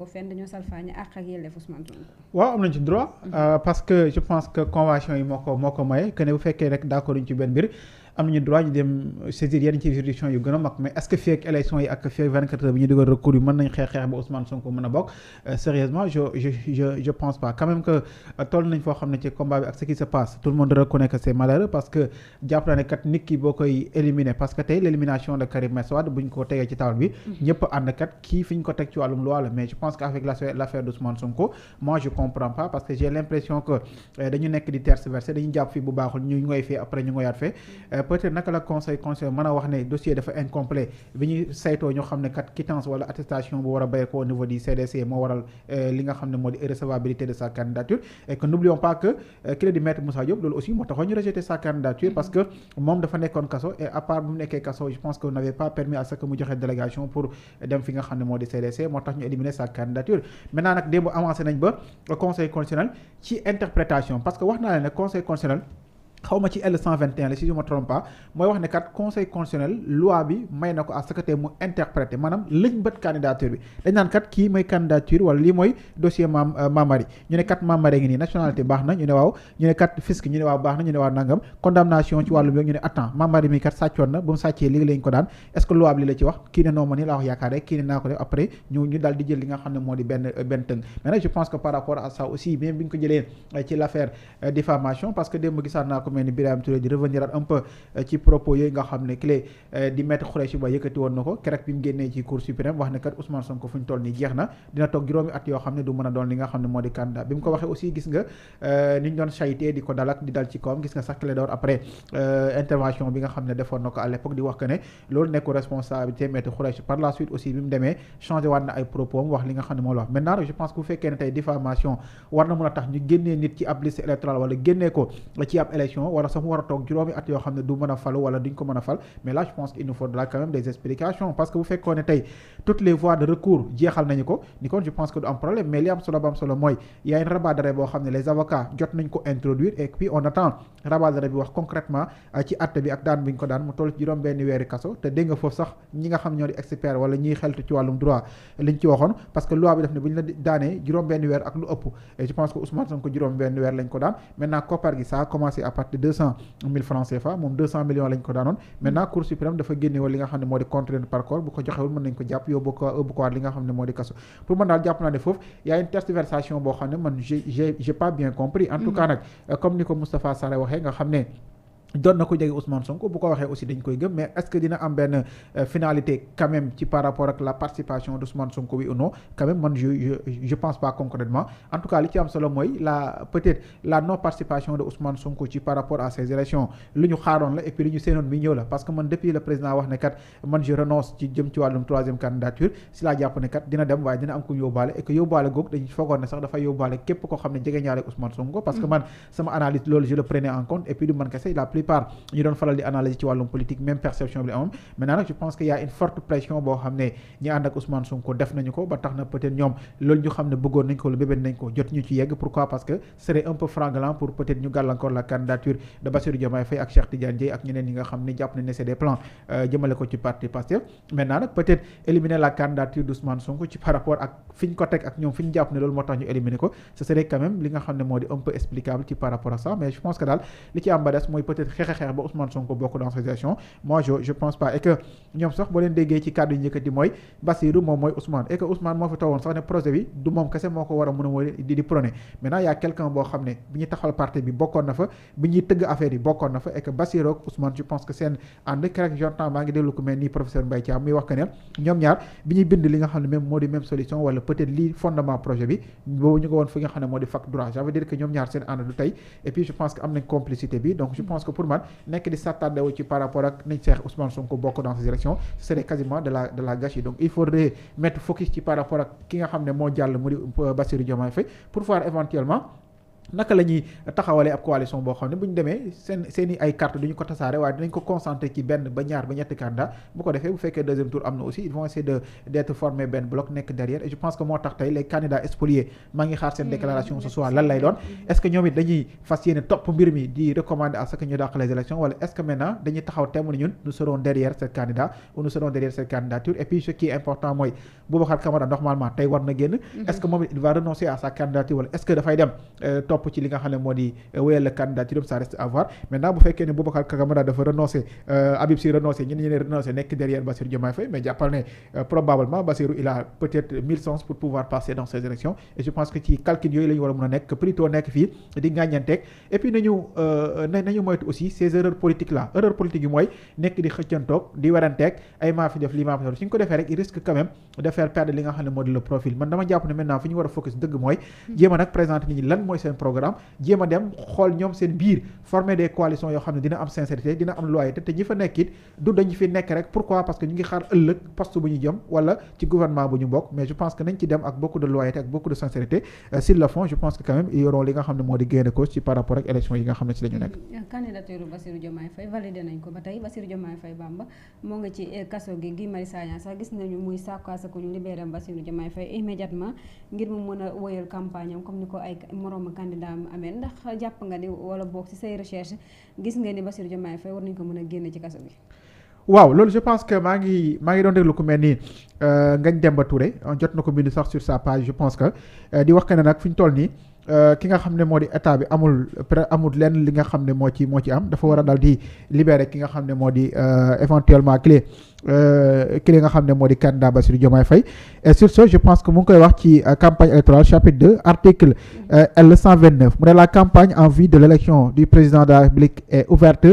ko fenn dañoo salfaañe àq ak yelleef Ousmane Sonko. waaw am nañ ci droit parce que je pense que convention yi moo ko maye que ne bu fekkee rek d'accord ñu ci benn mbir am nañu droit ñu dem saisir yenn ci juridiction yu gën a mag mais est-ce que fii ak élection yi ak fii ak 24 heures bi ñu dugal recours yi mën nañ xeex ba Ousmane Sonko mën a bokk sérieusement je pense pas quand même que toll nañ foo xam ne ci combat bi ak ce qui se passe tout le monde reconnaît que c'est malheureux parce que jàpp naa ne kat nit ki boo koy éliminer parce que tey l'élimination de Karim Meïssa Wade bu ñu ko tegee ci table bi ñëpp ànd kat kii fi ñu ko teg ci wàllum loi la mais je pense qu'avec l'affaire d'Ousmane Sonko moi je comprends pas parce que j'ai l'impression que dañu nekk di tergiverser dañu jàpp fii bu baaxul ñu ngoy fee après ñu ngoyaat fee peut-être naka la conseil mën a wax ne dossier dafa incomplet bi ñu saytoo ñoo xam ne kat quittance wala attestation bu war a béy ko au niveau du CDC moo waral li nga xam ne moo di irrecevabilité de sa candidature et que n'oublions pas que ki la di maître Moussa Diop loolu aussi moo taxoon ñu rejeter sa candidature parce que moom dafa nekkoon kaso et à part bu mu nekkee kaso je pense que on n'avait pas permis à ce que mu joxe délégation pour dem fi nga xam ne moo di CDC moo tax ñu éliminer sa candidature maintenant nag démb avancé nañ ba conseil constitutionnel ci interprétation parce que wax naa leen ne conseil constitutionnel xawma ci L121 la si je me trompe pas mooy wax ne kat conseil constitutionnel loi bi may na ko à ce que tey mu interpréter maanaam lëñ bët candidature bi dañ naan kat kii mooy candidature wala lii mooy dossier Mamari ñu ne kat Mamari ngi nii nationalité baax na ñu ne waaw ñu ne kat fisc ñu ne waaw baax na ñu ne waaw nangam condamnation ci wàllum yoon ñu ne attends Mamari mi kat sàccoon na bu mu sàccee léegi lañ ko daan est-ce que loi bi li la ci wax kii ne non ma nii laa wax yaakaar rek kii ne naa ko def après ñu daal di jël li nga xam ne moo di benn tënk mais nag je pense que par rapport à ça aussi même bi ñu ko jëlee ci l'affaire diffamation parce que démb gisaat naa ko mel ni Birame Touré di revenir un peu ci propos yooyu nga xam ne clé di maître Khoureyssi Ba yëkkati woon na ko keroog bi mu génnee ci cour suprême wax ne kat Ousmane Sonko fu ñu toll nii jeex na dina toog juróomi at yoo xam ne du mën a doon li nga xam ne moo di candidat bi mu ko waxee aussi gis nga ni ñu doon saytee di ko dalak di dal ci kawam gis nga sax clé d'or après intervention bi nga xam ne defoon na ko à l'époque di wax que ne loolu nekku responsabilité maître Khoureyssi par la suite aussi bi mu demee changé waat na ay propos wax li nga xam ne moo la wax maintenant je pense que bu fekkee ne tey diffamation war na mën a tax ñu génnee nit ci ab liste électorale wala génnee ko ci ab élection wala sax mu war a toog juróomi at yoo xam ne du mën a falu wala duñ ko mën a fal mais là je pense qu'il nous faudra quand même des explications parce que bu fekkoon ne tey toutes les voies de recours jeexal nañu ko ni kon je pense que du am problème mais li am solo ba am solo mooy y a une rabat d'arrêt boo xam ne les avocats jot nañ ko introduire et puis on attend rabat d'arrêt bi wax concrètement ci atte bi ak daan bi ñu ko daan mu toll ci juróom benn weeri kaso te dégg nga foofu sax ñi nga xam ñoo di expert wala ñiy xeltu ci wàllum droit liñ ci waxoon parce que loi bi def ne bu ñu la daanee juróom benn weer ak lu ëpp et je pense que Ousmane Sonko juróom benn weer lañ ko daan maintenant koppar gi ça a commencé à partir de 200 000 francs CFA moom 200 millions lañ ko daanoon maintenant Cour suprême dafa génne woon li nga xam ne moo di contrainte par corps bu ko joxewul mën nañ ko jàpp yóbbu ko waat li nga xam ne moo di kaso pour man daal jàpp naa ne foofu y a une tergiversation boo xam ne man j'ai pas bien compris en tout cas nag comme ni ko Moustapha Sarré waxee nga xam ne doon na ko jege Ousmane Sonko bu ko waxee aussi dañ koy gëm mais est-ce que dina am benn finalité quand même ci par rapport ak la participation d'Ousmane Sonko oui ou non quand même man je pense pas concrètement en tout cas li ci am solo mooy peut-être la non participation de Ousmane Sonko ci par rapport à ces élections lu ñu xaaroon la et puis li ñu seenoon mi ñëw la parce que man depuis le président wax ne kat man je renonce ci jëm ci wàllum troisième candidature si laa jàpp ne kat dina dem waaye dina am ku yóbbaale et que yóbbaale googu dañu foogoon ne sax dafay yóbbaale képp koo xam ne jege ñaare Ousmane Sonko parce que man sama analyse loolu je le prenais en compte et puis du man kese la plupart ñu doon faral di analyser ci wàllum politique même perception bi amoon maintenant nag je pense que y a une forte pression boo xam ne ñi ànd ak Ousmane Sonko def nañu ko ba tax na peut-être ñoom loolu ñu xam ne bëggoon nañ ko lu bébét nañ ko jot ñu ci yegg pourquoi parce que serait un peu franglant pour peut-être ñu gàllankoor la candidature de Bassirou Diomaye Faye ak Cheikh Tidiane Dièye ak ñeneen ñi nga xam ne jàpp nañ ne c'est des plans jëmale ko ci parti Pastef maintenant nag peut-être éliminer la candidature d'Ousmane Sonko ci par rapport ak fi ñu ko teg ak ñoom fi ñu jàpp ne loolu moo tax ñu éliminer ko ce serait quand même li nga xam ne moo di un peu explicable ci par rapport à ça mais je pense que daal li ci am ba des mooy peut-être xeex ba Ousmane Sonko bokk dans cette situation moi je pense pas et que ñoom sax boo leen déggee ci kàddu yi njëkkati mooy Bassirou moom mooy Ousmane et que Ousmane moo fi toogoon sax ne projet bi du moom kese moo ko war a mën a mooy di prôner maintenant y a quelqu'un boo xam ne bi ñu taxawal parti bi bokkoon na fa bi ñuy tëgg affaire yi bokkoon na fa et que Bassirou ak Ousmane je pense que seen ànd keroog j'entends maa ngi déglu ko mel ni professeur Mbaye Thiam muy wax que ne ñoom ñaar bi ñuy bind li nga xam ne même moo di même solution wala peut-être lii fondement projet bi boobu ñu ko woon fi nga xam ne moo di fac droit ça veut dire que ñoom ñaar seen ànd du tey et puis je pense que am nañ complicité bi donc je pense que pour man nekk di s'attarder ci par rapport ak nañ seex Ousmane Sonko bokk dans ces élections ce serait quasiment de la gâchis donc il faudrait mettre focus ci par rapport ak ki nga xam ne moo jàll mu di Bassirou Diomaye Faye pour voir éventuellement naka la ñuy taxawalee ab coalition boo xam ne bu ñu demee seen i ay carte duñu ko tasaare waaye dinañ ko concentrer ci benn ba ñaar ba ñetti candidat bu ko defee bu fekkee deuxième tour am na aussi ils vont essayer d'être formé benn bloc nekk derrière et je pense que moo tax tey les candidats spoliés maa ngi xaar seen déclaration ce soir lan lay doon est-ce que ñoom it dañuy fas yéene topp mbir mi di recommander à ce que ñu dàq les élections wala est-ce que maintenant dañuy taxaw temm ne ñun nous serons derrière ce candidat ou nous serons derrière cette candidature et puis ce qui est important mooy Boubacar Camara normalement tey war na génn est-ce que moom il va renoncer à sa candidature wala est-ce que dafay dem topp ci li nga xam ne moo di wéyal la candidature ça reste à voir maintenant bu fekkee ne Boubacar Camara dafa renoncer Habib Sy renoncer ñeneen renoncer nekk derrière Bassirou Diomaye Faye mais jàppal ne probablement Bassirou il a peut-être 1000 chances pour pouvoir passer dans ces élections et je pense que ci calcul yooyu la ñu war a mën a nekk plutôt nekk fii di ngàññanteeg et puis nañu moytu aussi ces erreurs politiques là erreurs politiques yi mooy nekk di xëccantoog di weranteeg ay maa fi def lii maa fi def suñ ko defee rek il risque quand même de faire perdre li nga xam ne moo di le profil man dama jàpp ne maintenant fi ñu war a focus dëgg mooy jéem a nag présenter nit ñi lan mooy seen programme jéem a dem xool ñoom seen biir former des coalitions yoo xam ne dina am sincérité dina am loyauté te ñi fa nekk it du dañu fi nekk rek pourquoi parce que ñu ngi xaar ëllëg poste bu ñu jëm wala ci gouvernement bu ñu bokk mais je pense que nañ ci dem ak beaucoup de loyauté ak beaucoup de sincérité s'ils le font je pense que quand même ils auront li nga xam ne moo di gain de cause ci par rapport ak élection yi nga xam ne ci la ñu nekk. candidature Bassirou Diomaye Faye validé nañ ko ba tey Bassirou Diomaye Faye Bamba moo nga ci kaso gi Guy Marius Sagna sax gis nañu muy sàkkaasa ko ñu libéré Bassirou Diomaye Faye immédiatement ngir mu mën a woyal campagne am comme ni ko ay moroom candidat am amee ndax jàpp nga ni wala boog ci say recherche gis nga ni Bassirou Diomaye Faye war nañ ko mën a génne ci kaso bi. waaw loolu je pense que maa ngi doon déglu ku mel ni Ngagne Demba Touré jot na ko bind sax sur sa page je pense que di wax que ne nag fi ñu toll nii ki nga xam ne moo di état bi amul lenn li nga xam ne moo ci am dafa war a dal di libérer ki nga xam ne moo di éventuellement clé nga xam ne moo di candidat Bassirou Diomaye Faye et sur ce je pense que mu ngi koy wax ci campagne électorale chapitre 2 article L 129 mu ne la campagne en vue de l'élection du président de la République est ouverte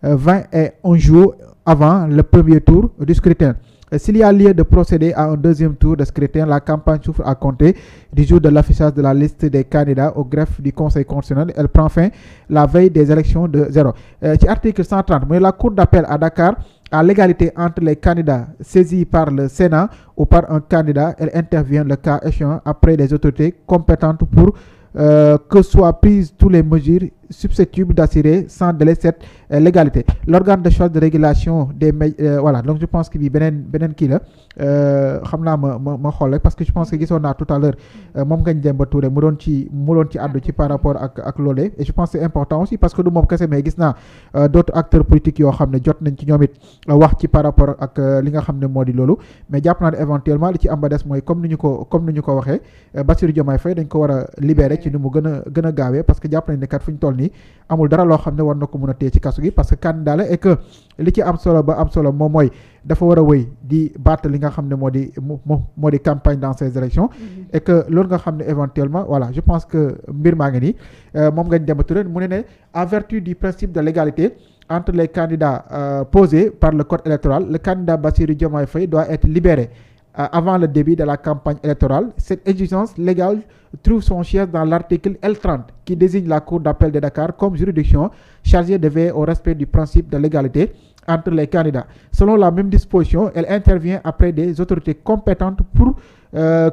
21 jours avant le premier tour du scrutin. S'il y a lieu de procéder à un deuxième tour de scrutin, la campagne s'ouvre à compter du jour de l'affichage de la liste des candidats au greffe du Conseil constitutionnel. Elle prend fin la veille des élections de 0. Ci article 130 mooy la Cour d'appel à Dakar à l'égalité entre les candidats saisis par le Sénat ou par un candidat. Elle intervient le cas échéant après les autorités compétentes pour que soient prises toutes les mesures susceptibles d'assurer sans délai cette légalité. L'organe de choix de régulation des voilà donc je pense que bi beneen kii la xam naa ma xool rek parce que je pense que gisoon naa tout à l'heure moom Ngagne Demba Touré mu doon ci àddu ci par rapport ak loolee et je pense que c'est important aussi parce que du moom kese mais gis naa d'autres acteurs politiques yoo xam ne jot nañ ci ñoom it wax ci par rapport ak li nga xam ne moo di loolu mais jàpp naa ne éventuellement li ci am ba des mooy comme ni ñu ko waxee Bassirou Diomaye Faye dañ ko war a libérer ci ni mu gën a gaawee parce que jàpp nañ ne kat fu ñu toll nii amul dara loo xam ne war na ko mën a téye ci kaso gi parce que candidat la et que li ci am solo ba am solo moom mooy dafa war a wëy di baat li nga xam ne moo di campagne dans ces élections et que loolu nga xam ne éventuellement voilà je pense que mbir maa ngi nii moom Ngagne Demba Touré mu ne en vertu du principe de l'égalité entre les candidats posés par le code électoral, le candidat Bassirou Diomaye Faye doit être libéré avant le début de la campagne électorale. Cette exigence légale trouve son siège dans l'article L30 qui désigne la Cour d'appel de Dakar comme juridiction chargée de veiller au respect du principe de l'égalité entre les candidats. Selon la même disposition, elle intervient après des autorités compétentes pour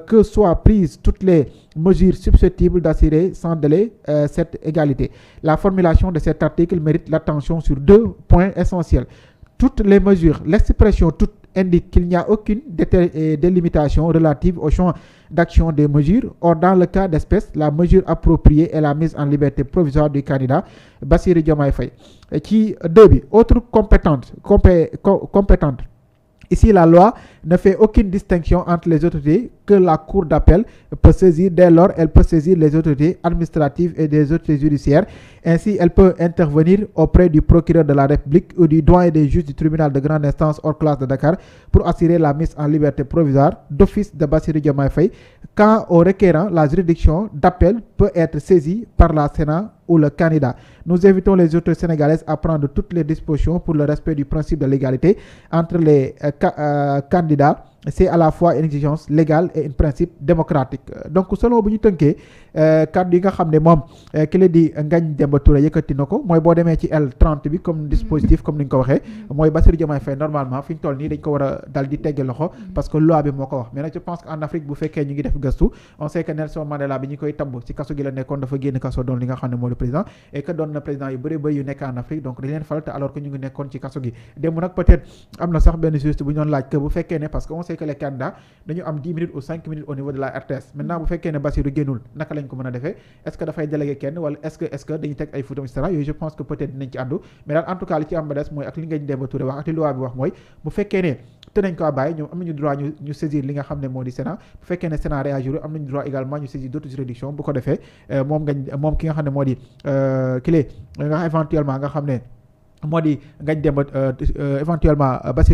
que soient prises toutes les mesures susceptibles d'assurer sans délai cette égalité. La formulation de cet article mérite l'attention sur 2 points essentiels. Toutes les mesures, l'expression toute indique qu'il n'y a aucune délimitation relative au champ d'action des mesures. Or, dans le cas d'espèce, la mesure appropriée est la mise en liberté provisoire du candidat Bassirou Diomaye Faye. Ci 2 bi, autre compétente. Ici, la loi ne fait aucune distinction entre les autorités que la Cour d'appel peut saisir. Dès lors, elle peut saisir les autorités administratives et des autorités judiciaires. Ainsi, elle peut intervenir auprès du procureur de la République ou du doyen des juges du tribunal de grande instance hors classe de Dakar pour assurer la mise en liberté provisoire d'office de Bassirou Diomaye Faye. Quant au requérant, la juridiction d'appel peut être saisie par la Sénat ou le candidat. Nous invitons les autorités sénégalaises à prendre toutes les dispositions pour le respect du principe de l'égalité entre les candidats c'est à la fois une exigence légale et un principe démocratique donc selon bu ñu tënkee kàddu yi nga xam ne moom ki la di Ngagne Demba Touré yëkkati na ko mooy boo demee ci L30 bi comme dispositif comme ni nga ko waxee mooy Bassirou Diomaye Faye normalement fi ñu toll nii dañ ko war a dal di tegge loxo parce que loi bi moo ko wax mais nag je pense que en Afrique bu fekkee ñu ngi def gëstu on sait que Nelson Mandela bi ñu koy tabb ci kaso gi la nekkoon dafa génn kaso doon li nga xam ne moo di président et que doon na président yu bëri bëri yu nekk en Afrique donc dañ leen fal te alors que ñu ngi nekkoon ci kaso gi démb nag peut-être am na sax benn juste bu ñu doon laaj que bu fekkee ne parce que on sait que les candidats dañu am 10 minutes ou 5 minutes au niveau de la RTS maintenant bu fekkee ne Bassirou génnul naka lañ ko mën a defee est-ce que dafay délégué kenn wala est-ce que dañuy teg ay photos et cetera yooyu je pense que peut-être dinañ ci àddu mais daal en tout cas li ci am ba des mooy ak li Ngagne Demba Touré wax ak li loi bi wax mooy bu fekkee ne te nañ ko bàyyi ñoom am nañu droit ñu saisir li nga xam ne moo di Sénat bu fekkee ne Sénat réagir am nañu droit également ñu saisir d'autres juridictions bu ko defee moom ki nga xam ne moo di kile nga éventuellement nga xam ne moo di Ngagne Demba éventuellement Bassirou